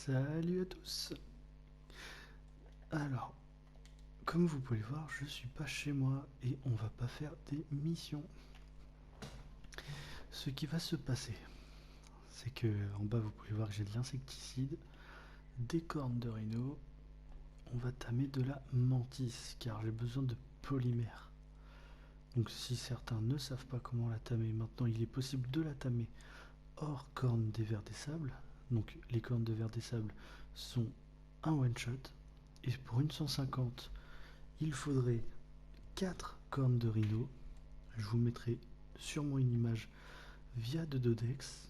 Salut à tous. Alors, comme vous pouvez le voir, je suis pas chez moi et on va pas faire des missions. Ce qui va se passer, c'est que en bas vous pouvez voir que j'ai de l'insecticide, des cornes de rhino, on va tamer de la mantis car j'ai besoin de polymère. Donc si certains ne savent pas comment la tamer, maintenant il est possible de la tamer hors cornes des vers des sables. Donc les cornes de vers des sables sont un one shot et pour une 150 il faudrait 4 cornes de rhino. Je vous mettrai sûrement une image via de Dodex.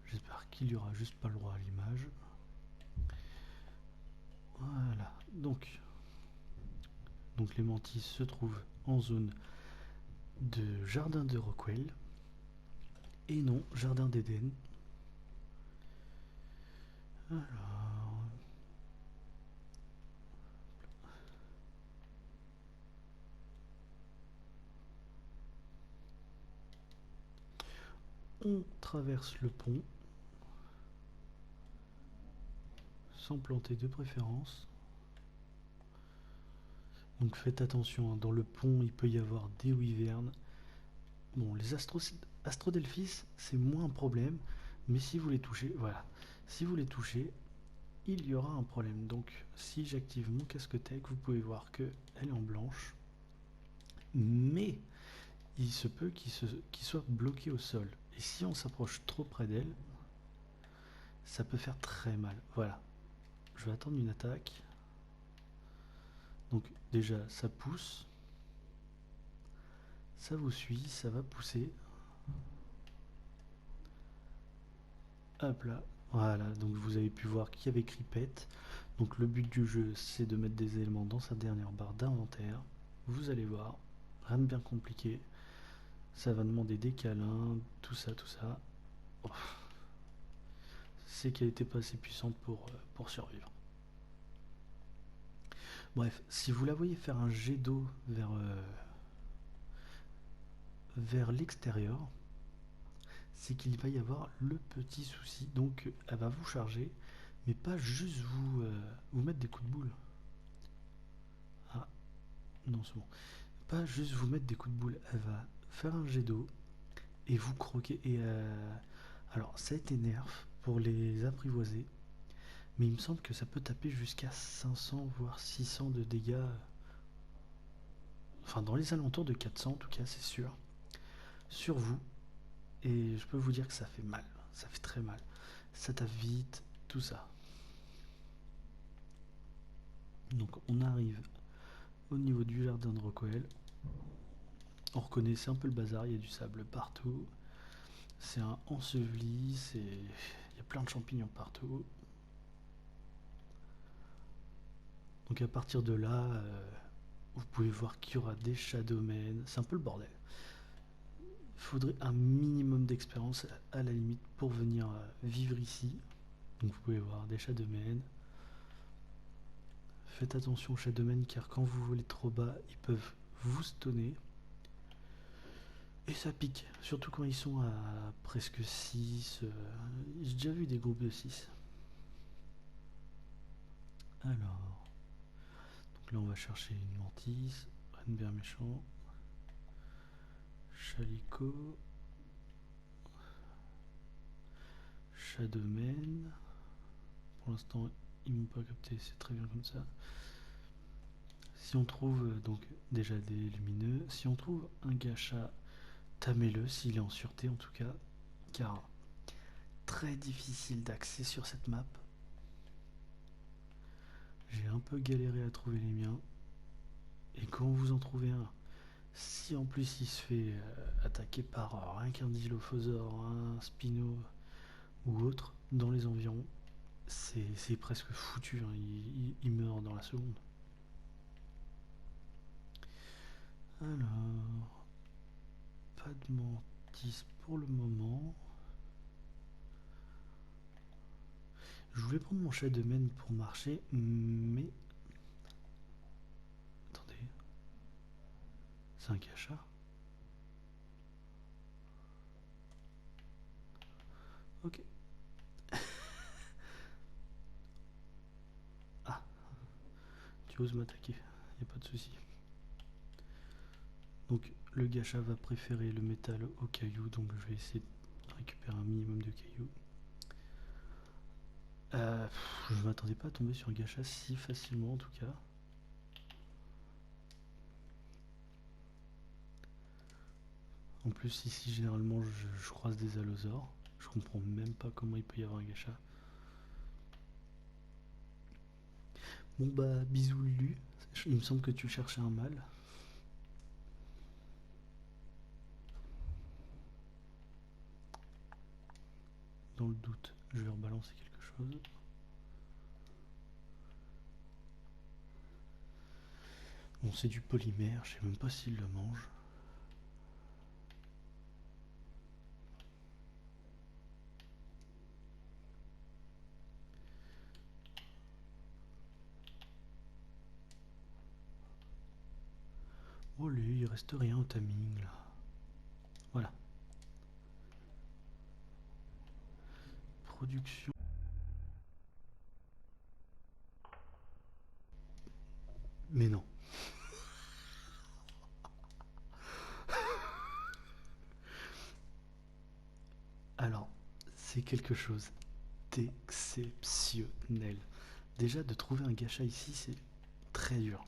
J'espère qu'il n'y aura juste pas le droit à l'image. Voilà. Donc les mantis se trouvent en zone de jardin de Rockwell et non jardin d'Éden. Alors, on traverse le pont sans planter de préférence. Donc faites attention, hein, dans le pont il peut y avoir des wyvernes. Bon, les astrodelphis c'est moins un problème, mais si vous les touchez, voilà, si vous les touchez, il y aura un problème. Donc si j'active mon casque tech, vous pouvez voir qu'elle est en blanche, mais il se peut qu'il soit bloqué au sol. Et si on s'approche trop près d'elle, ça peut faire très mal. Voilà, je vais attendre une attaque. Donc déjà ça pousse, ça vous suit, ça va pousser. Hop là, voilà, donc vous avez pu voir qu'il y avait écrit pet. Donc le but du jeu c'est de mettre des éléments dans sa dernière barre d'inventaire. Vous allez voir, rien de bien compliqué. Ça va demander des câlins, tout ça, tout ça. Oh, c'est qu'elle n'était pas assez puissante pour survivre. Bref, si vous la voyez faire un jet d'eau vers l'extérieur, c'est qu'il va y avoir le petit souci. Donc elle va vous charger, mais pas juste vous mettre des coups de boule. Ah, non, c'est bon. Pas juste vous mettre des coups de boule. Elle va faire un jet d'eau et vous croquer. Alors, ça a été nerf pour les apprivoiser, mais il me semble que ça peut taper jusqu'à 500 voire 600 de dégâts. Enfin, dans les alentours de 400 en tout cas, c'est sûr. Sur vous. Et je peux vous dire que ça fait mal. Ça fait très mal. Ça tape vite, tout ça. Donc on arrive au niveau du jardin de Rockwell. On reconnaît, c'est un peu le bazar, il y a du sable partout. C'est un enseveli, il y a plein de champignons partout. Donc à partir de là, vous pouvez voir qu'il y aura des shadowmen. C'est un peu le bordel. Il faudrait un minimum d'expérience à la limite pour venir vivre ici. Donc vous pouvez voir des shadowmen. Faites attention aux shadowmen car quand vous volez trop bas, ils peuvent vous stunner. Et ça pique, surtout quand ils sont à presque 6. J'ai déjà vu des groupes de 6. Alors, donc là on va chercher une mantis, Renber méchant, Chalico, Shadowman. Pour l'instant, ils m'ont pas capté, c'est très bien comme ça. Si on trouve donc déjà des lumineux, si on trouve un gacha, tamez-le s'il est en sûreté en tout cas, car très difficile d'accès sur cette map. J'ai un peu galéré à trouver les miens. Et quand vous en trouvez un, si en plus il se fait attaquer par rien qu'un dilophosaure, un spino ou autre dans les environs, c'est presque foutu, hein, il meurt dans la seconde. Alors, pas de mantis pour le moment. Je voulais prendre mon Shadowman pour marcher, mais... Attendez. C'est un cacha. Ok. Ah, tu oses m'attaquer, y a pas de souci. Donc le gacha va préférer le métal au caillou, donc je vais essayer de récupérer un minimum de cailloux. Je m'attendais pas à tomber sur un gacha si facilement en tout cas. En plus ici généralement je croise des allosaures. Je comprends même pas comment il peut y avoir un gacha. Bon bah bisous Lulu, il me semble que tu cherchais un mâle. Dans le doute, je vais rebalancer quelque chose. Bon c'est du polymère, je sais même pas s'il le mange. Oh lui, il reste rien au timing là. Voilà. Production. Mais non. Alors, c'est quelque chose d'exceptionnel. Déjà, de trouver un gacha ici, c'est très dur.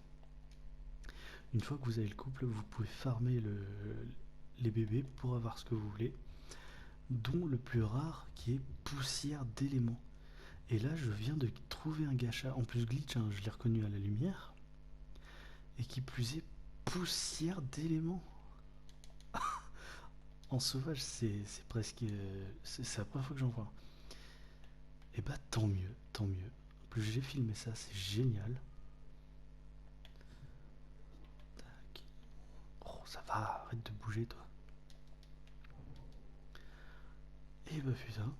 Une fois que vous avez le couple, vous pouvez farmer les bébés pour avoir ce que vous voulez, dont le plus rare qui est poussière d'éléments. Et là, je viens de trouver un gacha, en plus glitch, hein, je l'ai reconnu à la lumière, et qui plus est poussière d'éléments. En sauvage, c'est presque. C'est la première fois que j'en vois. Et bah tant mieux, tant mieux. En plus, j'ai filmé ça, c'est génial. Tac. Oh, ça va, arrête de bouger, toi. Et bah putain.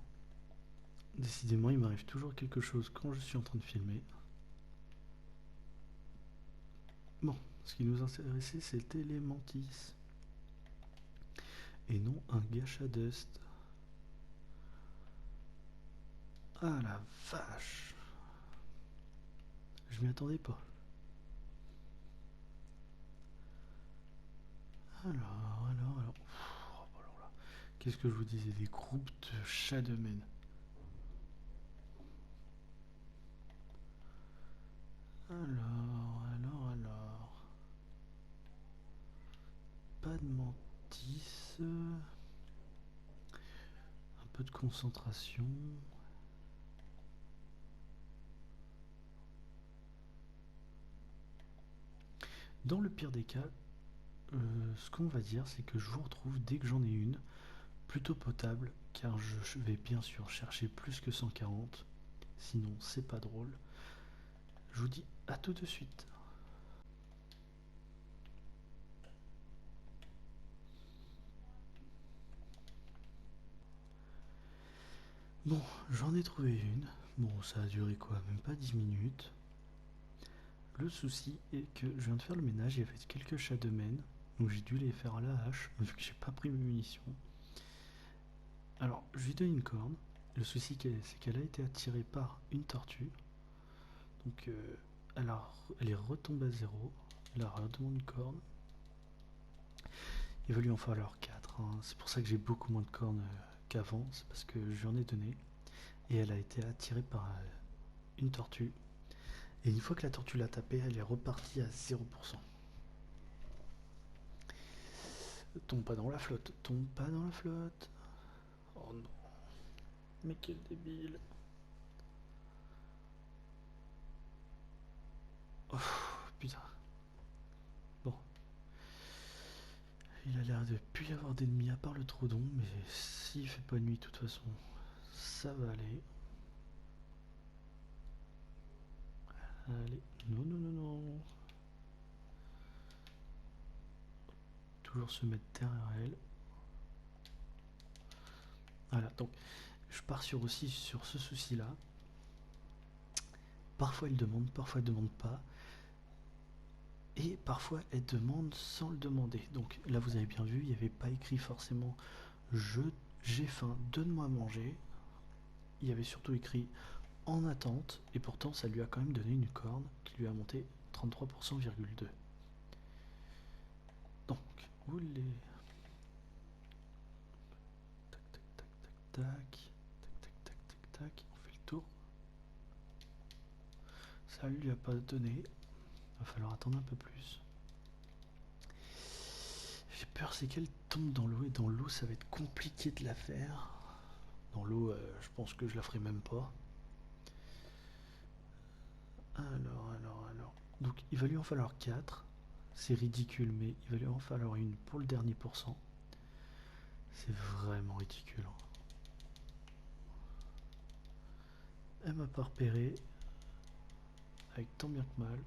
Décidément, il m'arrive toujours quelque chose quand je suis en train de filmer. Bon, ce qui nous intéressait, c'était les mantis. Et non un gacha dust. Ah la vache. Je m'y attendais pas. Alors. Oh, alors là. Qu'est-ce que je vous disais? Des groupes de Shadowmen. Alors. Pas de mantis. Un peu de concentration. Dans le pire des cas, ce qu'on va dire, c'est que je vous retrouve dès que j'en ai une, plutôt potable, car je vais bien sûr chercher plus que 140, sinon c'est pas drôle. Je vous dis à tout de suite. Bon, j'en ai trouvé une. Bon, ça a duré quoi? Même pas 10 minutes. Le souci est que je viens de faire le ménage, il y avait quelques Shadowmen, donc j'ai dû les faire à la hache, vu que j'ai pas pris mes munitions. Alors, je lui donne une corne. Le souci c'est qu'elle a été attirée par une tortue. Donc, elle est retombée à zéro. Elle a redemandé une corne. Il va lui en falloir 4. Hein. C'est pour ça que j'ai beaucoup moins de cornes qu'avant. C'est parce que je lui en ai donné. Et elle a été attirée par une tortue. Et une fois que la tortue l'a tapée, elle est repartie à 0%. Tombe pas dans la flotte. Tombe pas dans la flotte. Oh non. Mais quel débile. Oh putain. Bon. Il a l'air de plus y avoir d'ennemis à part le Troodon, mais s'il fait pas nuit de toute façon, ça va aller. Allez, non. Toujours se mettre derrière elle. Voilà, donc je pars aussi sur ce souci-là. Parfois elle demande, parfois elle demande pas. Et parfois elle demande sans le demander. Donc là vous avez bien vu, il n'y avait pas écrit forcément j'ai faim, donne-moi à manger. il y avait surtout écrit en attente, et pourtant ça lui a quand même donné une corne qui lui a monté 33,2%. Donc, où les... Tac, tac, tac, tac, tac, tac, tac, tac, tac, tac, on fait le tour. Ça lui a pas donné, va falloir attendre un peu plus. J'ai peur c'est qu'elle tombe dans l'eau, et dans l'eau ça va être compliqué de la faire. Dans l'eau, je pense que je la ferai même pas. Alors. Donc il va lui en falloir 4. C'est ridicule, mais il va lui en falloir une pour le dernier pourcent. C'est vraiment ridicule. Elle m'a pas repéré. Avec tant bien que mal.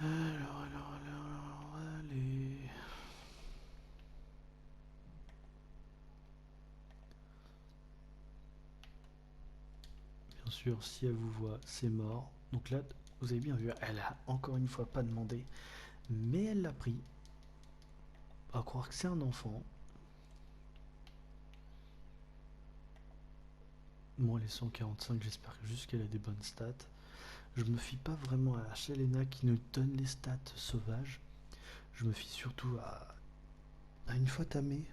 Allez. Bien sûr, si elle vous voit, c'est mort. Donc là, vous avez bien vu, elle a encore une fois pas demandé, mais elle l'a pris. À croire que c'est un enfant. Moi, les 145, j'espère juste qu'elle a des bonnes stats. Je me fie pas vraiment à Shelena qui nous donne les stats sauvages. Je me fie surtout à une fois tamée.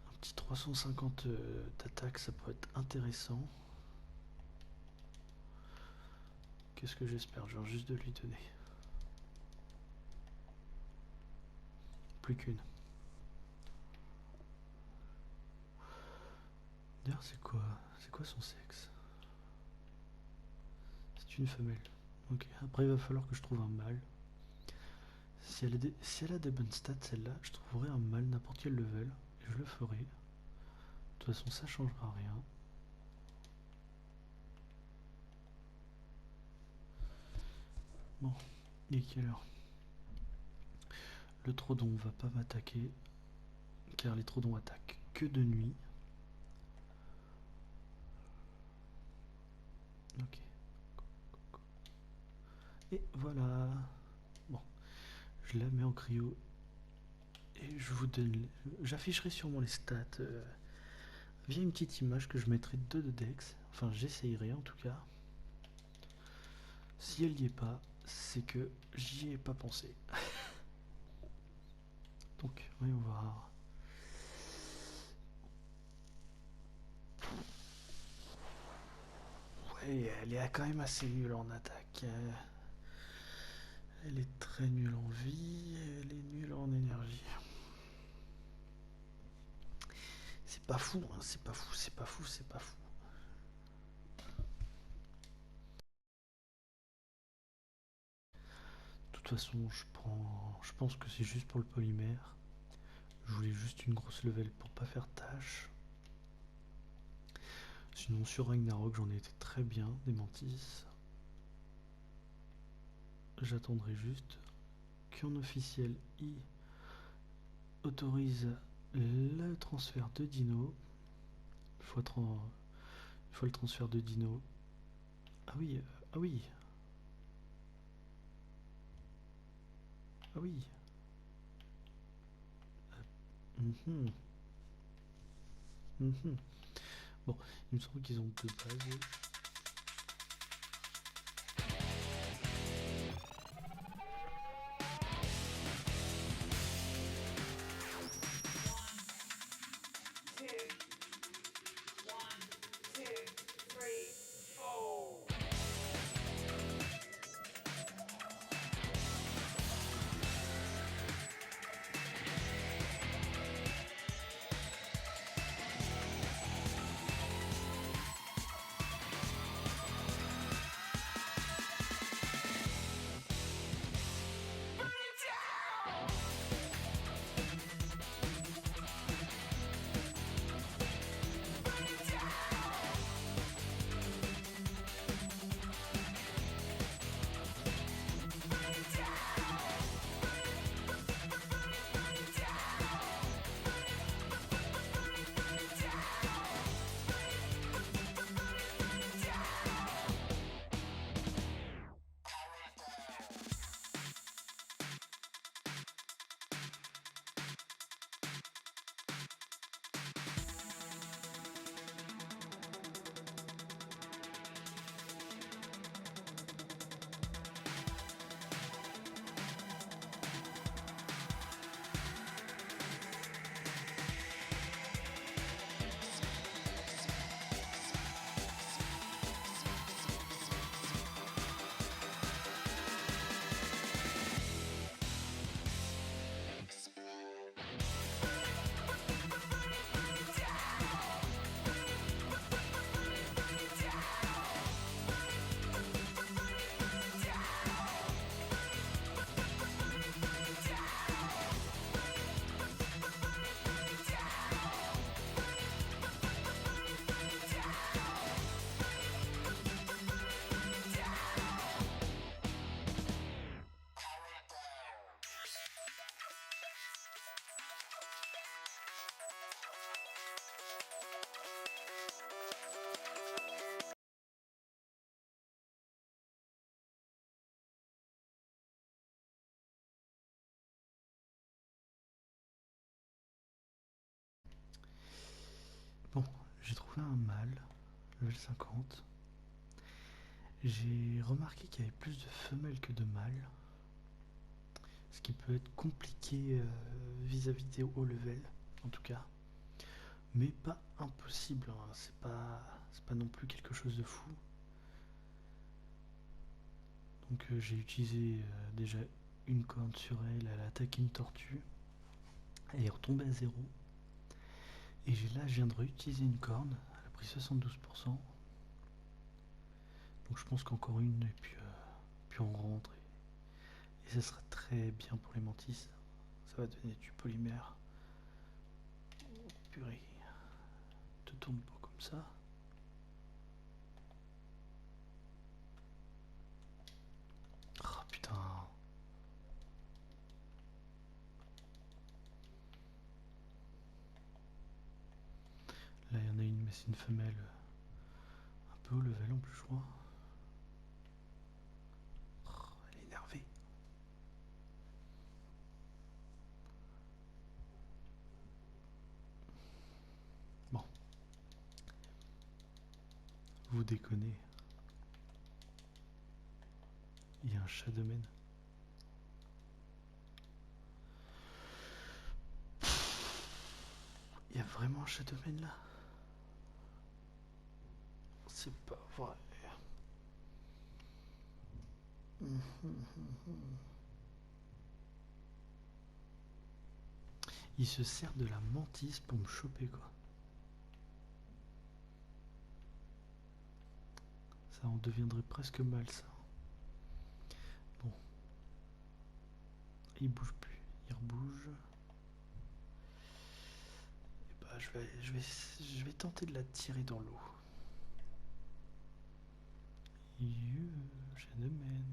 Un petit 350 d'attaque, ça peut être intéressant. Qu'est-ce que j'espère? Je viens juste de lui donner. Plus qu'une. D'ailleurs, c'est quoi son sexe? C'est une femelle. Ok, après il va falloir que je trouve un mâle. Si elle a des bonnes stats, celle-là, je trouverai un mâle n'importe quel level. Et je le ferai. De toute façon, ça changera rien. Bon, il est quelle heure? Le Troodon va pas m'attaquer, car les Troodons attaquent que de nuit. Ok. Et voilà. Bon, je la mets en cryo. Et je vous donne... J'afficherai sûrement les stats via une petite image que je mettrai de Dex. Enfin, j'essayerai en tout cas. Si elle n'y est pas, c'est que j'y ai pas pensé. Donc, voyons voir. Ouais, elle est quand même assez nulle en attaque. Elle est très nulle en vie, elle est nulle en énergie. C'est pas fou, hein, c'est pas fou, c'est pas fou, c'est pas fou. De toute façon, je pense que c'est juste pour le polymère. Je voulais juste une grosse level pour pas faire tâche. Sinon, sur Ragnarok, j'en ai été très bien, des mantis. J'attendrai juste qu'en officiel, il autorise le transfert de Dino. Une fois le transfert de Dino. Ah oui, ah oui. Ah oui. Mhm. Mhm. Bon, il me semble qu'ils ont deux bases. trouvé un mâle, level 50. J'ai remarqué qu'il y avait plus de femelles que de mâles, ce qui peut être compliqué vis-à-vis des hauts levels, en tout cas. Mais pas impossible, hein. C'est pas non plus quelque chose de fou. Donc j'ai utilisé déjà une corne sur elle, elle a attaqué une tortue, elle est retombée à 0. Et là je viens de réutiliser une corne, elle a pris 72%. Donc je pense qu'encore une, et puis on rentre. Et ça sera très bien pour les mantis. Ça va donner du polymère. Oh, purée. Te tourne pas comme ça. Oh putain. Là il y en a une, mais c'est une femelle. Un peu haut level en plus, je crois. Oh, elle est énervée. Bon. Vous déconnez. Il y a un Shadowman. Il y a vraiment un Shadowman là? C'est pas vrai. Il se sert de la mantis pour me choper, quoi. Ça en deviendrait presque mal, ça. Bon. Il bouge plus. Il rebouge. Et bah, je vais tenter de la tirer dans l'eau. Shadowman.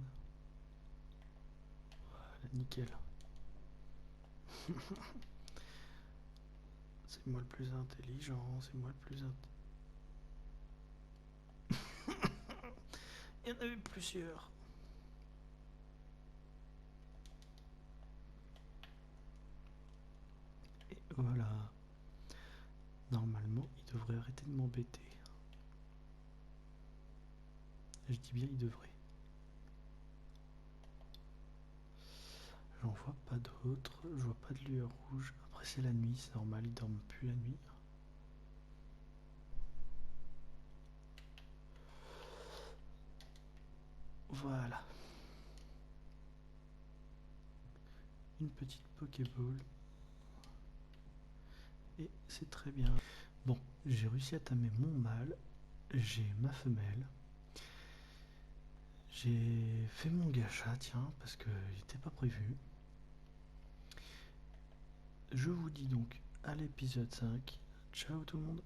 Voilà, nickel. C'est moi le plus intelligent, c'est moi le plus Il y en avait plusieurs. Et voilà. Normalement, il devrait arrêter de m'embêter. Je dis bien il devrait. J'en vois pas d'autres, je vois pas de lueur rouge. Après c'est la nuit, c'est normal, ils dorment plus la nuit. Voilà. Une petite Pokéball. Et c'est très bien. Bon, j'ai réussi à tamer mon mâle. J'ai ma femelle. J'ai fait mon gacha, tiens, parce qu'il n'était pas prévu. Je vous dis donc à l'épisode 5. Ciao tout le monde.